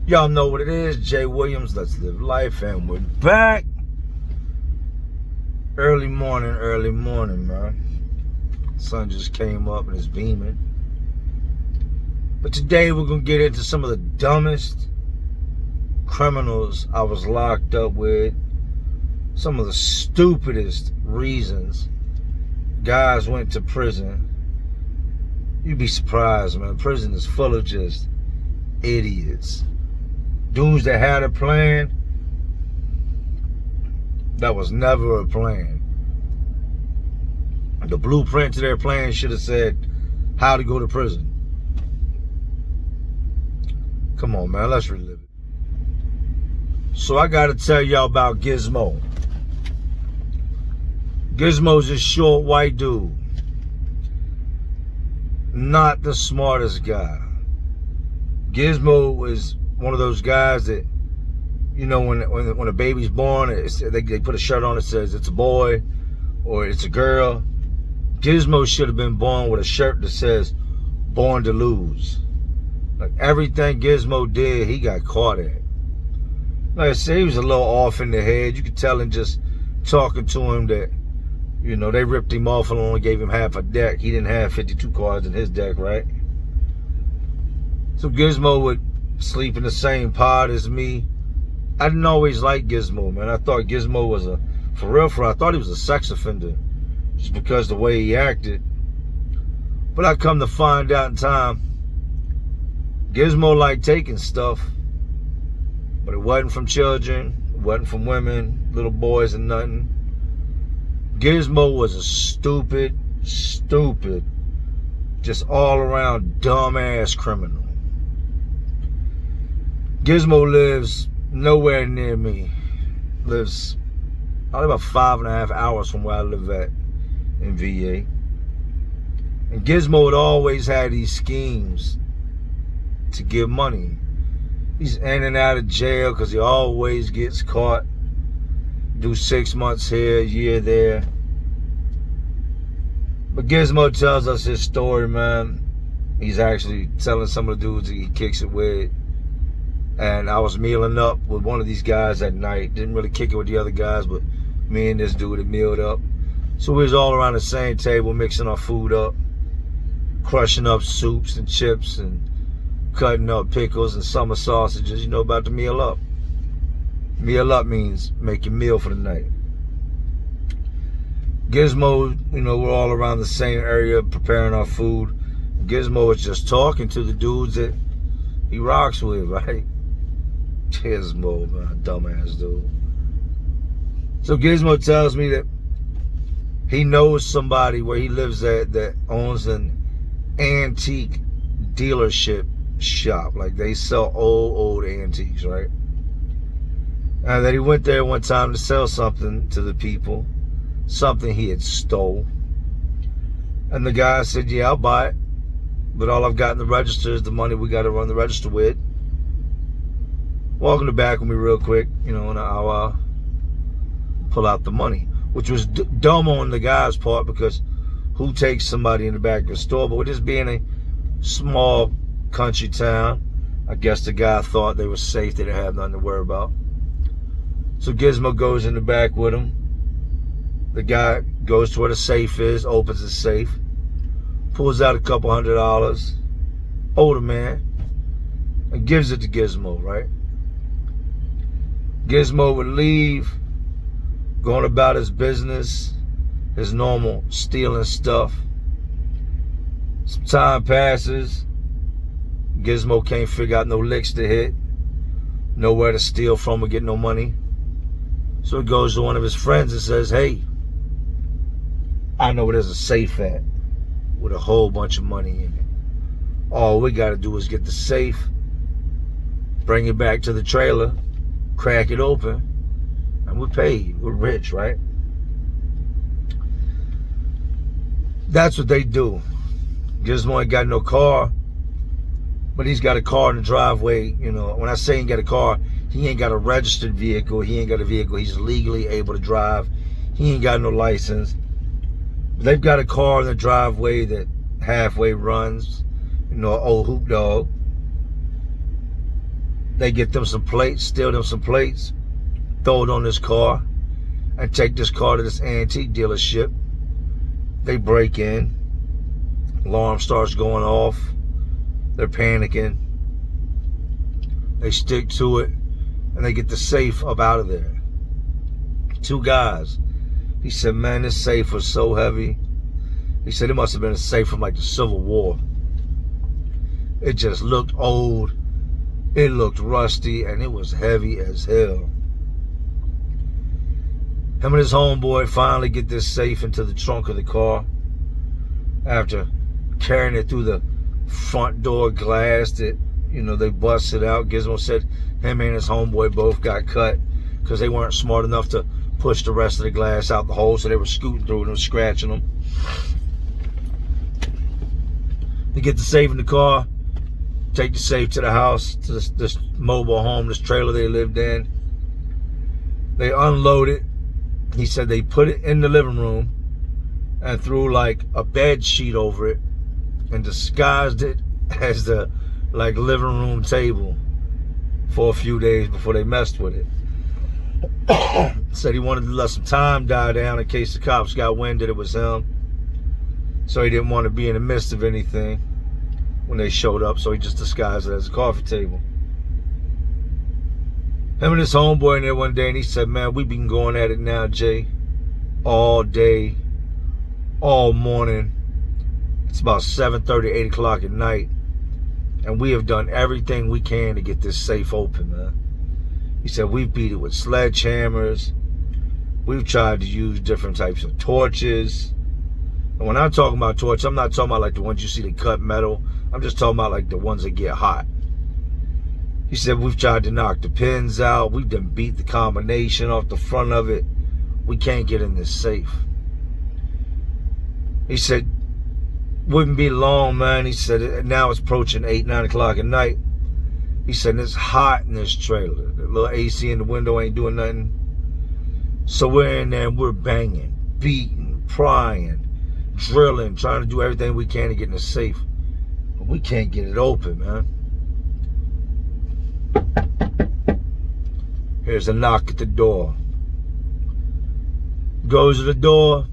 Y'all know what it is. Jay Williams, Let's Live Life, and we're back. Early morning, man. Sun just came up and it's beaming. But today we're going to get into some of the dumbest criminals I was locked up with. Some of the stupidest reasons guys went to prison. You'd be surprised, man. Prison is full of just idiots. Dudes that had a plan that was never a plan. The blueprint to their plan should have said how to go to prison. Come on, man, let's relive it. So I gotta tell y'all about Gizmo. Gizmo's a short white dude. Not the smartest guy. Gizmo is one of those guys that, you know, when a baby's born, they put a shirt on that says it's a boy or it's a girl. Gizmo should have been born with a shirt that says born to lose. Like everything Gizmo did, he got caught at. Like I said, he was a little off in the head. You could tell in just talking to him that, you know, they ripped him off and only gave him half a deck. He didn't have 52 cards in his deck, right? So Gizmo would sleep in the same pod as me. I didn't always like Gizmo, man. I thought Gizmo was for real, I thought he was a sex offender just because the way he acted. But I come to find out in time, Gizmo liked taking stuff, but it wasn't from children, it wasn't from women, little boys and nothing. Gizmo was a stupid, just all around dumbass criminal. Gizmo lives nowhere near me. Lives probably about 5.5 hours from where I live at in VA. And Gizmo had always had these schemes to give money. He's in and out of jail because he always gets caught. Do 6 months here, a year there. But Gizmo tells us his story, man. He's actually telling some of the dudes that he kicks it with. And I was mealing up with one of these guys at night. Didn't really kick it with the other guys, but me and this dude had mealed up. So we was all around the same table mixing our food up, crushing up soups and chips and cutting up pickles and summer sausages, you know, about to meal up. Meal up means make your meal for the night. Gizmo, you know, we're all around the same area preparing our food. Gizmo is just talking to the dudes that he rocks with, right? Gizmo, man, dumbass dude. So Gizmo tells me that he knows somebody where he lives at that owns an antique dealership shop. Like they sell old antiques, right? And that he went there one time to sell something to the people, something he had stole. And the guy said, yeah, I'll buy it, but all I've got in the register is the money we got to run the register with. Walk in the back with me real quick, you know, and I'll pull out the money, which was dumb on the guy's part because who takes somebody in the back of the store? But with this being a small country town, I guess the guy thought they were safe, they didn't have nothing to worry about. So Gizmo goes in the back with him. The guy goes to where the safe is, opens the safe, pulls out a couple $100, older man, and gives it to Gizmo, right? Gizmo would leave, going about his business, his normal stealing stuff. Some time passes. Gizmo can't figure out no licks to hit, nowhere to steal from or get no money. So he goes to one of his friends and says, hey, I know where there's a safe at with a whole bunch of money in it. All we got to do is get the safe, bring it back to the trailer, crack it open, and we're paid. We're rich, right? That's what they do. Gizmo ain't got no car, but he's got a car in the driveway. You know, when I say he ain't got a car, he ain't got a registered vehicle. He ain't got a vehicle he's legally able to drive. He ain't got no license. They've got a car in the driveway that halfway runs, you know, an old hoop dog. They get them some plates, steal them some plates, throw it on this car, and take this car to this antique dealership. They break in. Alarm starts going off. They're panicking. They stick to it, and they get the safe up out of there. 2 guys. He said, man, this safe was so heavy. He said it must have been a safe from like the Civil War. It just looked old. It looked rusty, and it was heavy as hell. Him and his homeboy finally get this safe into the trunk of the car after carrying it through the front door glass that, they busted out. Gizmo said him and his homeboy both got cut because they weren't smart enough to push the rest of the glass out the hole, so they were scooting through it and scratching them. They get the safe in the car, take the safe to the house, to this mobile home, this trailer they lived in. They unload it. He said they put it in the living room and threw like a bed sheet over it and disguised it as the living room table for a few days before they messed with it. Said he wanted to let some time die down in case the cops got wind that it was him. So he didn't want to be in the midst of anything when they showed up, so he just disguised it as a coffee table. Him and his homeboy in there one day, and he said, man, we've been going at it now, Jay, all day, all morning. It's about 7:30, 8 o'clock at night, and we have done everything we can to get this safe open, man. He said, we've beat it with sledgehammers. We've tried to use different types of torches. And when I'm talking about torches, I'm not talking about like the ones you see that cut metal. I'm just talking about like the ones that get hot. He said, we've tried to knock the pins out. We've done beat the combination off the front of it. We can't get in this safe. He said, wouldn't be long, man. He said, now it's approaching 8, 9 o'clock at night. He said, it's hot in this trailer. The little AC in the window ain't doing nothing. So we're in there and we're banging, beating, prying, drilling, trying to do everything we can to get in the safe. But we can't get it open, man. Here's a knock at the door. Goes to the door.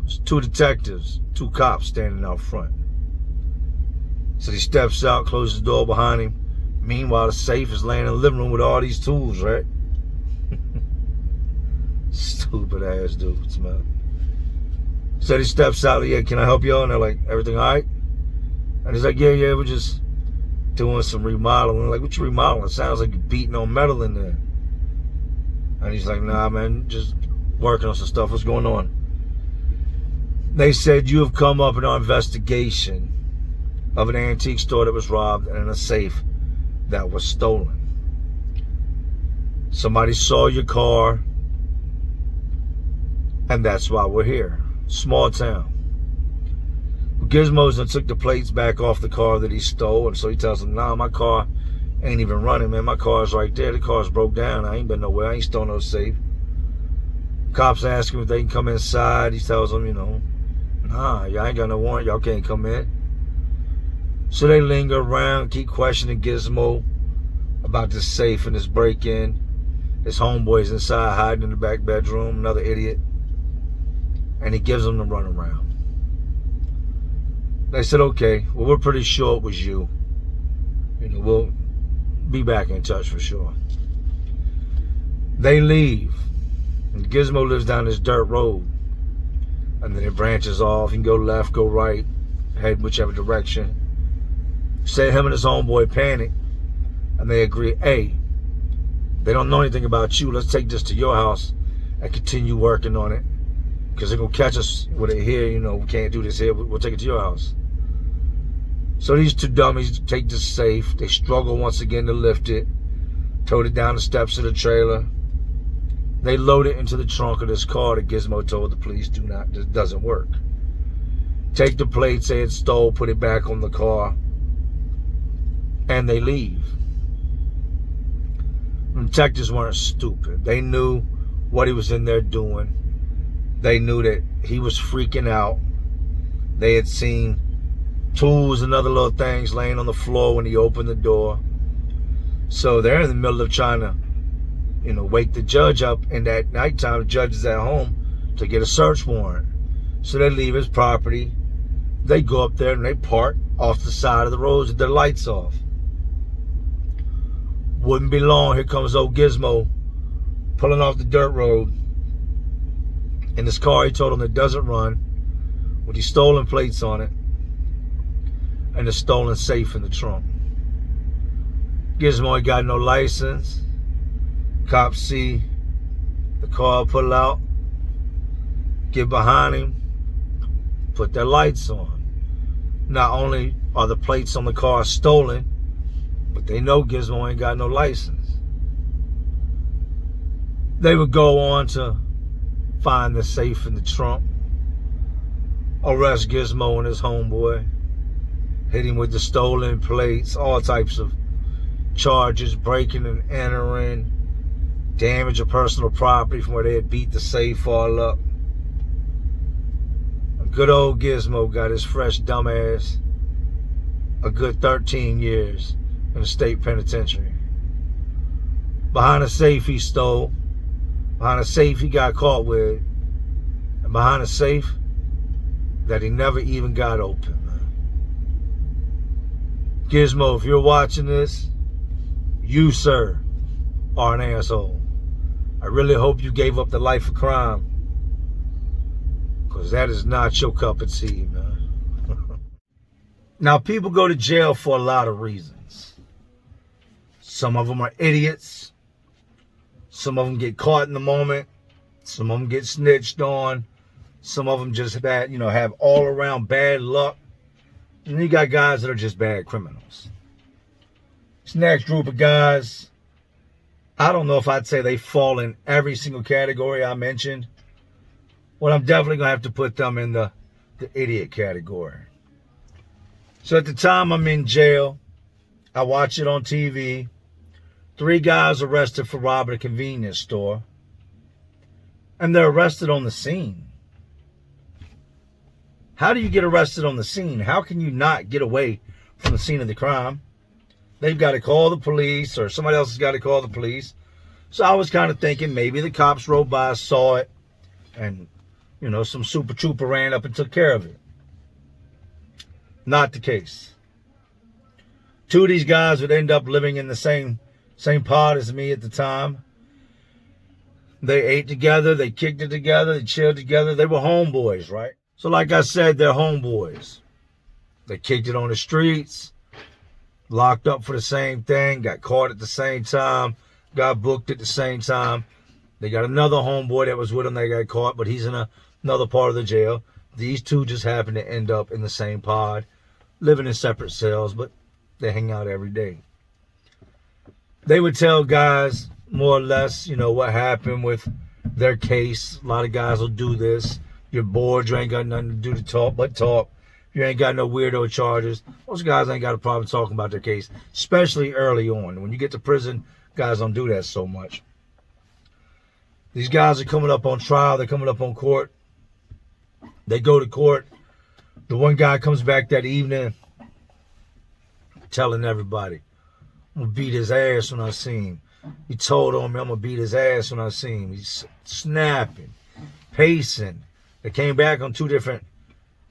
There's 2 detectives, 2 cops standing out front. So he steps out, closes the door behind him. Meanwhile, the safe is laying in the living room with all these tools, right? Stupid ass dudes, man. So he steps out, like, yeah, can I help y'all? And they're like, everything all right? And he's like, yeah, we're just doing some remodeling. Like, what you remodeling? It sounds like you're beating on metal in there. And he's like, nah, man, just working on some stuff. What's going on? They said you have come up in our investigation of an antique store that was robbed and a safe that was stolen. Somebody saw your car, and that's why we're here. Small town. Gizmo's done took the plates back off the car that he stole, and so he tells them, nah, my car ain't even running, man. My car's right there. The car's broke down. I ain't been nowhere. I ain't stole no safe. Cops ask him if they can come inside. He tells them, nah, y'all ain't got no warrant. Y'all can't come in. So they linger around, keep questioning Gizmo about this safe and this break-in. His homeboy's inside hiding in the back bedroom, another idiot. And he gives them the runaround. They said, okay, well, we're pretty sure it was you. We'll be back in touch for sure. They leave. And Gizmo lives down this dirt road. And then it branches off. You can go left, go right, head whichever direction. Said him and his homeboy panic. And they agree, hey, they don't know anything about you. Let's take this to your house and continue working on it. Because they're going to catch us with it here. We can't do this here. We'll take it to your house. So these 2 dummies take the safe. They struggle once again to lift it. Towed it down the steps of the trailer. They load it into the trunk of this car that Gizmo told the police this doesn't work. Take the plate, say it's stole, put it back on the car. And they leave. The detectives weren't stupid. They knew what he was in there doing. They knew that he was freaking out. They had seen tools and other little things laying on the floor when he opened the door. So they're in the middle of trying to, wake the judge up. And at nighttime, the judge is at home to get a search warrant. So they leave his property. They go up there and they park off the side of the roads with their lights off. Wouldn't be long, here comes old Gizmo pulling off the dirt road in this car he told him that doesn't run, with these stolen plates on it and a stolen safe in the trunk. Gizmo ain't got no license. Cops see the car pull out, get behind him, put their lights on. Not only are the plates on the car stolen, but they know Gizmo ain't got no license. They would go on to find the safe in the trunk, arrest Gizmo and his homeboy, hit him with the stolen plates, all types of charges, breaking and entering, damage of personal property from where they had beat the safe all up. Good old Gizmo got his fresh dumbass a good 13 years in the state penitentiary. Behind a safe he stole, behind a safe he got caught with, and behind a safe that he never even got open, man. Gizmo, if you're watching this, you, sir, are an asshole. I really hope you gave up the life of crime, because that is not your cup of tea, man. Now, people go to jail for a lot of reasons. Some of them are idiots. Some of them get caught in the moment. Some of them get snitched on. Some of them just have all around bad luck. And then you got guys that are just bad criminals. This next group of guys, I don't know if I'd say they fall in every single category I mentioned. Well, I'm definitely going to have to put them in the idiot category. So at the time I'm in jail, I watch it on TV. 3 guys arrested for robbing a convenience store. And they're arrested on the scene. How do you get arrested on the scene? How can you not get away from the scene of the crime? They've got to call the police, or somebody else has got to call the police. So I was kind of thinking maybe the cops rode by, saw it, and some super trooper ran up and took care of it. Not the case. 2 of these guys would end up living in the same pod as me at the time. They ate together, they kicked it together, they chilled together. They were homeboys, right? So like I said, they're homeboys. They kicked it on the streets, locked up for the same thing, got caught at the same time, got booked at the same time. They got another homeboy that was with them that got caught, but he's in another part of the jail. These 2 just happen to end up in the same pod, living in separate cells, but they hang out every day. They would tell guys more or less, what happened with their case. A lot of guys will do this. You're bored, you ain't got nothing to do to talk but talk. You ain't got no weirdo charges. Most guys ain't got a problem talking about their case, especially early on. When you get to prison, guys don't do that so much. These guys are coming up on trial. They're coming up on court. They go to court. The one guy comes back that evening telling everybody, I'm going to beat his ass when I see him. He told on me I'm going to beat his ass when I see him. He's snapping, pacing. They came back on 2 different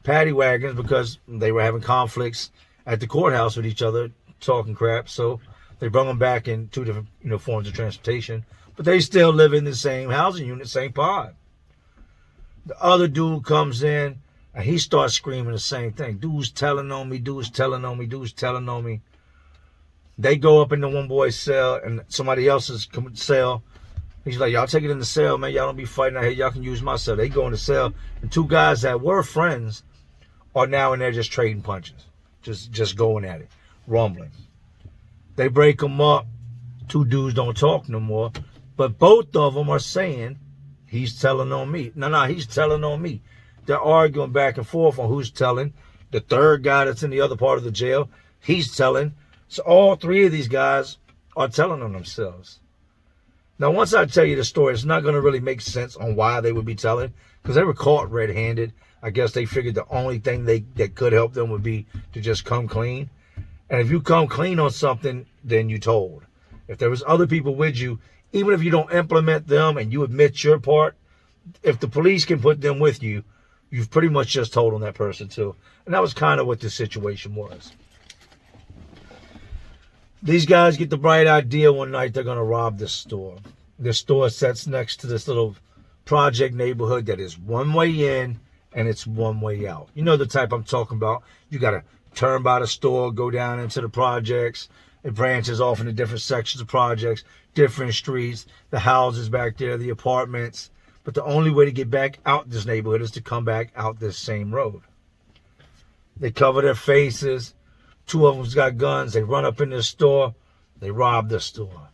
paddy wagons because they were having conflicts at the courthouse with each other, talking crap. So they brought them back in 2 different forms of transportation. But they still live in the same housing unit, same pod. The other dude comes in and he starts screaming the same thing. Dude's telling on me, dude's telling on me, dude's telling on me. They go up into one boy's cell and somebody else's cell. He's like, y'all take it in the cell, man. Y'all don't be fighting out here. Y'all can use my cell. They go in the cell. And 2 guys that were friends are now in there just trading punches. Just going at it. Rumbling. They break them up. 2 dudes don't talk no more. But both of them are saying, he's telling on me. No, he's telling on me. They're arguing back and forth on who's telling. The 3rd guy that's in the other part of the jail, he's telling. So all 3 of these guys are telling on themselves. Now, once I tell you the story, it's not going to really make sense on why they would be telling, because they were caught red-handed. I guess they figured the only thing that could help them would be to just come clean. And if you come clean on something, then you told. If there was other people with you, even if you don't implement them and you admit your part, if the police can put them with you, you've pretty much just told on that person too. And that was kind of what the situation was. These guys get the bright idea one night they're going to rob this store. This store sits next to this little project neighborhood that is one way in and it's one way out. You know the type I'm talking about. You got to turn by the store, go down into the projects. It branches off into different sections of projects, different streets, the houses back there, the apartments. But the only way to get back out this neighborhood is to come back out this same road. They cover their faces. Two of them's got guns. They run up in this store. They rob the store.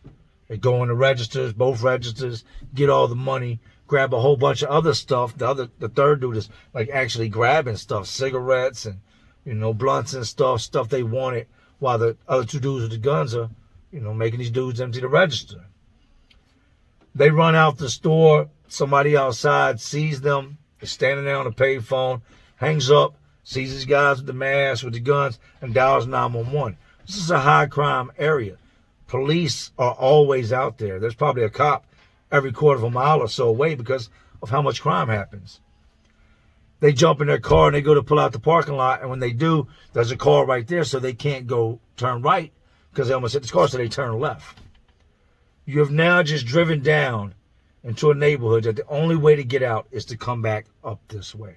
They go in the registers, both registers, get all the money, grab a whole bunch of other stuff. The third dude is like actually grabbing stuff, cigarettes and, blunts and stuff they wanted, while the other two dudes with the guns are, making these dudes empty the register. They run out the store. Somebody outside sees them. They're standing there on a payphone, hangs up, sees these guys with the masks, with the guns, and dials 911. This is a high crime area. Police are always out there. There's probably a cop every quarter of a mile or so away because of how much crime happens. They jump in their car and they go to pull out the parking lot, and when they do, there's a car right there, so they can't go turn right because they almost hit this car, so they turn left. You have now just driven down into a neighborhood that the only way to get out is to come back up this way.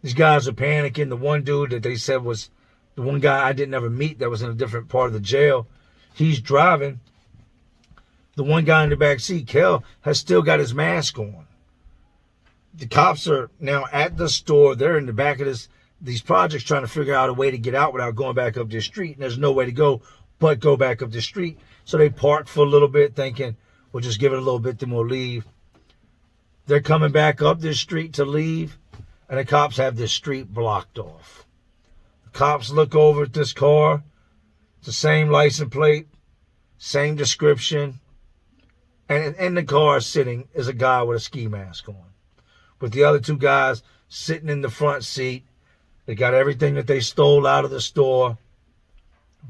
These guys are panicking. The one dude that they said was the one guy I didn't ever meet that was in a different part of the jail, he's driving. The one guy in the back seat, Kel, has still got his mask on. The cops are now at the store. They're in the back of these projects trying to figure out a way to get out without going back up the street. And there's no way to go but go back up the street. So they park for a little bit thinking, we'll just give it a little bit, then we'll leave. They're coming back up this street to leave, and the cops have this street blocked off. The cops look over at this car. It's the same license plate, same description. And in the car sitting is a guy with a ski mask on. With the other two guys sitting in the front seat. They got everything that they stole out of the store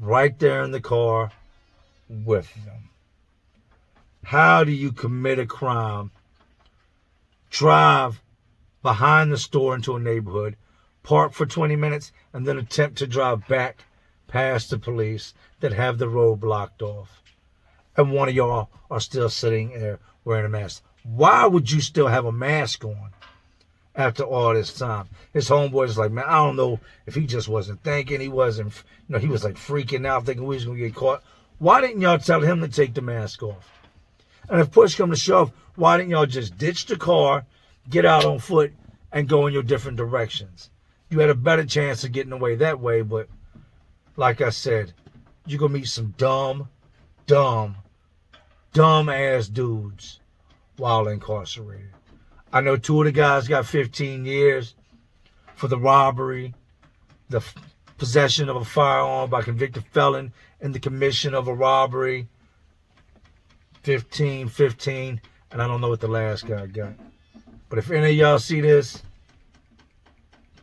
right there in the car with them. How do you commit a crime, drive behind the store into a neighborhood, park for 20 minutes, and then attempt to drive back past the police that have the road blocked off? And one of y'all are still sitting there wearing a mask. Why would you still have a mask on after all this time? His homeboy's like, man, I don't know if he just wasn't thinking. He wasn't, he was like freaking out thinking we was going to get caught. Why didn't y'all tell him to take the mask off? And if push come to shove, why didn't y'all just ditch the car, get out on foot, and go in your different directions? You had a better chance of getting away that way, but like I said, you're going to meet some dumb ass dudes while incarcerated. I know two of the guys got 15 years for the robbery, the possession of a firearm by convicted felon, and the commission of a robbery. 15, and I don't know what the last guy got. But if any of y'all see this,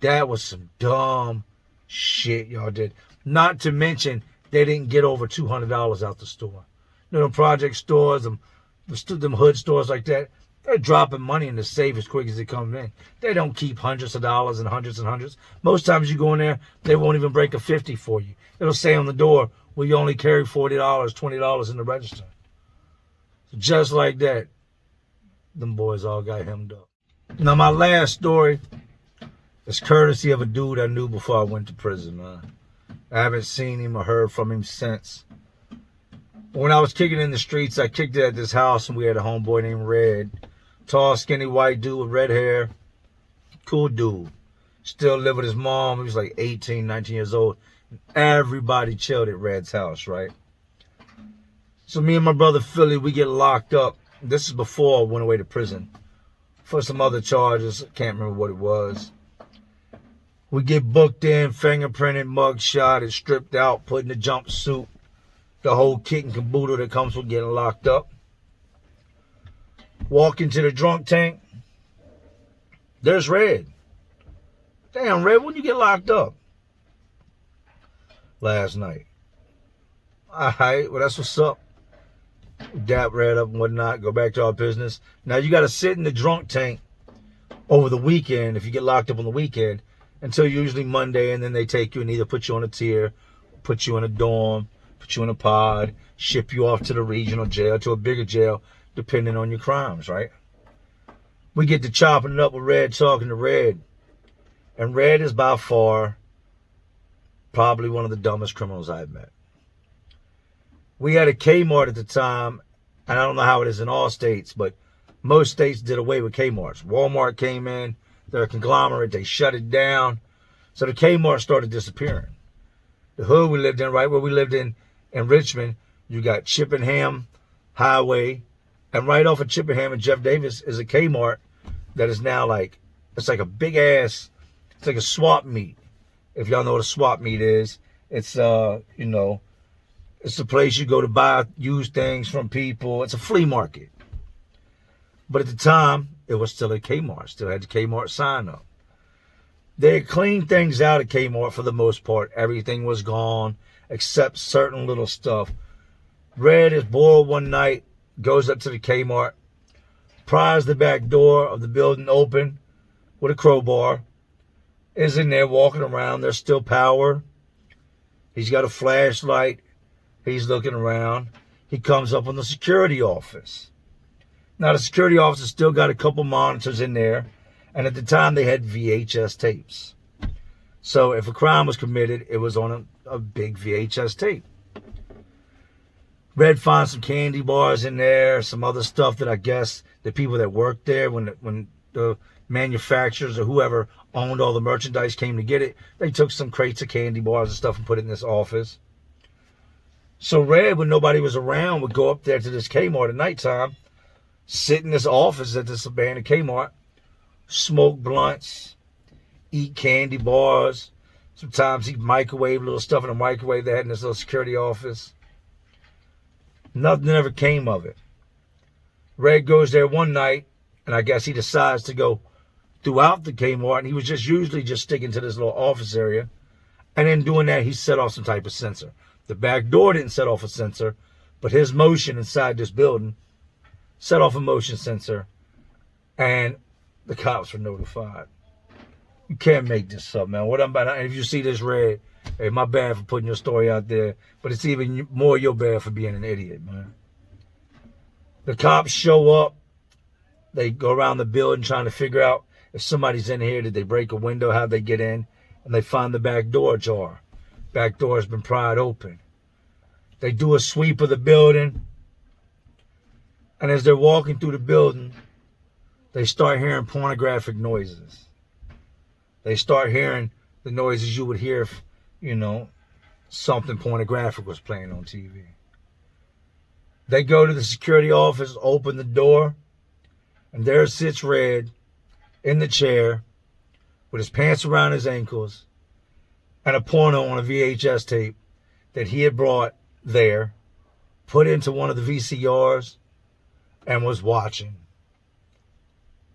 that was some dumb shit y'all did. Not to mention, they didn't get over $200 out the store. Them project stores, them hood stores like that, they're dropping money in the safe as quick as it comes in. They don't keep hundreds of dollars and hundreds and hundreds. Most times you go in there, they won't even break a 50 for you. It'll say on the door, well, you only carry $40, $20 in the register. So just like that, them boys all got hemmed up. Now, my last story is courtesy of a dude I knew before I went to prison, man. I haven't seen him or heard from him since. When I was kicking in the streets, I kicked it at this house, and we had a homeboy named Red. Tall, skinny, white dude with red hair. Cool dude. Still lived with his mom. He was like 18, 19 years old. Everybody chilled at Red's house, right? So me and my brother Philly, we get locked up. This is before I went away to prison for some other charges. Can't remember what it was. We get booked in, fingerprinted, mugshot, and stripped out, put in the jumpsuit. The whole kit and caboodle that comes with getting locked up. Walk into the drunk tank. There's Red. Damn, Red, when you get locked up? Last night. All right, well, that's what's up. dap Red up and whatnot, go back to our business. Now you got to sit in the drunk tank over the weekend if you get locked up on the weekend until usually Monday, and then they take you and either put you on a tier, put you in a dorm, put you in a pod, ship you off to the regional jail, to a bigger jail, depending on your crimes, right? We get to chopping it up with Red, talking to Red. And Red is by far probably one of the dumbest criminals I've met. We had a Kmart at the time, and I don't know how it is in all states, but most states did away with Kmarts. Walmart came in, they're a conglomerate, they shut it down. So the Kmart started disappearing. The hood we lived in, right where we lived in Richmond, you got Chippenham Highway, and right off of Chippenham and Jeff Davis is a Kmart that is now like, it's like a big ass, it's like a swap meet. If y'all know what a swap meet is, it's, you know, it's a place you go to buy used things from people. It's a flea market. But at the time, it was still a Kmart, still had the Kmart sign up. They had cleaned things out at Kmart for the most part. Everything was gone except certain little stuff. Red is bored one night, goes up to the Kmart, pries the back door of the building open with a crowbar, is in there walking around. There's still power. He's got a flashlight. He's looking around. He comes up on the security office. Now, the security office still got a couple monitors in there, and at the time they had VHS tapes. So if a crime was committed, it was on a big VHS tape. Red finds some candy bars in there, some other stuff that I guess the people that worked there, when the manufacturers or whoever owned all the merchandise came to get it, they took some crates of candy bars and stuff and put it in this office. So Red, when nobody was around, would go up there to this Kmart at nighttime, sit in this office at this abandoned Kmart, smoke blunts, eat candy bars. Sometimes he'd microwave little stuff in the microwave they had in this little security office. Nothing ever came of it. Red goes there one night, and I guess he decides to go throughout the Kmart, and he was just usually just sticking to this little office area. And in doing that, he set off some type of sensor. The back door didn't set off a sensor, but his motion inside this building set off a motion sensor, and the cops were notified. You can't make this up, man. What I'm about to, if you see this, Red, hey, my bad for putting your story out there, but it's even more your bad for being an idiot, man. The cops show up. They go around the building trying to figure out if somebody's in here. Did they break a window? How'd they get in? And they find the back door ajar. Back door has been pried open. They do a sweep of the building. And as they're walking through the building, they start hearing pornographic noises. They start hearing the noises you would hear if, you know, something pornographic was playing on TV. They go to the security office, open the door, and there sits Red in the chair with his pants around his ankles and a porno on a VHS tape that he had brought there, put into one of the VCRs, and was watching.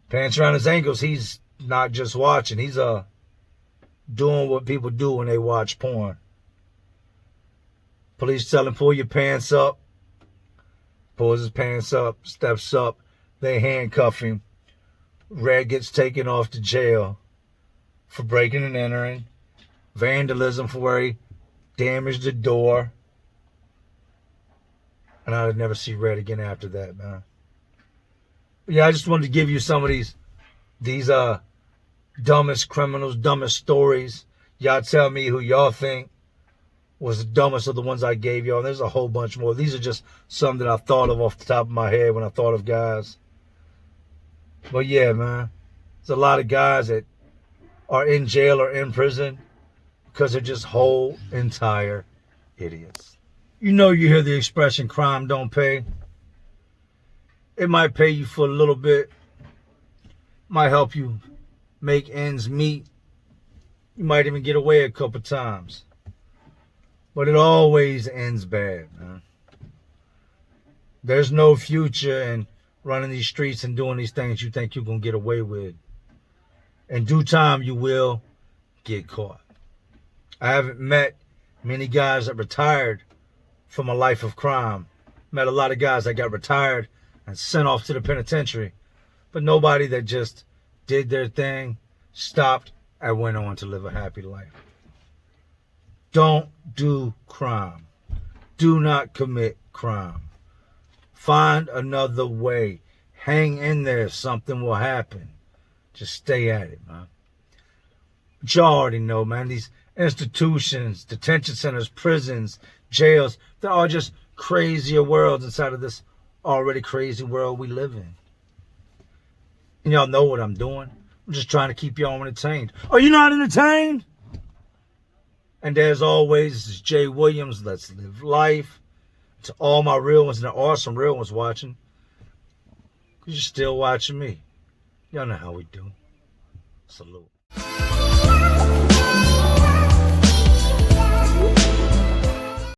Pants around his ankles, he's not just watching, he's doing what people do when they watch porn. Police tell him, pull your pants up. Pulls his pants up, steps up, they handcuff him. Red gets taken off to jail for breaking and entering, vandalism for where he damaged the door. And I would never see Red again after that, man. But yeah, I just wanted to give you some of these dumbest criminals, dumbest stories. Y'all tell me who y'all think was the dumbest of the ones I gave y'all. And there's a whole bunch more. These are just some that I thought of off the top of my head when I thought of guys. But yeah, man, there's a lot of guys that are in jail or in prison because they're just whole entire idiots. You know, you hear the expression crime don't pay. It might pay you for a little bit. Might help you make ends meet. You might even get away a couple times. But it always ends bad, man. There's no future in running these streets and doing these things you think you're going to get away with. In due time, you will get caught. I haven't met many guys that retired from a life of crime Met a lot of guys that got retired and sent off to the penitentiary, but nobody that just did their thing, stopped, and went on to live a happy life. Don't do crime. Do not commit crime. Find another way. Hang in there. Something will happen. Just stay at it, man. But you already know, man, these institutions, detention centers, prisons, jails, they're all just crazier worlds inside of this already crazy world we live in. And y'all know what I'm doing. I'm just trying to keep y'all entertained. Are you not entertained? And as always, this is Jay Williams. Let's live life. To all my real ones, and there are some real ones watching, because you're still watching me. Y'all know how we do. Salute.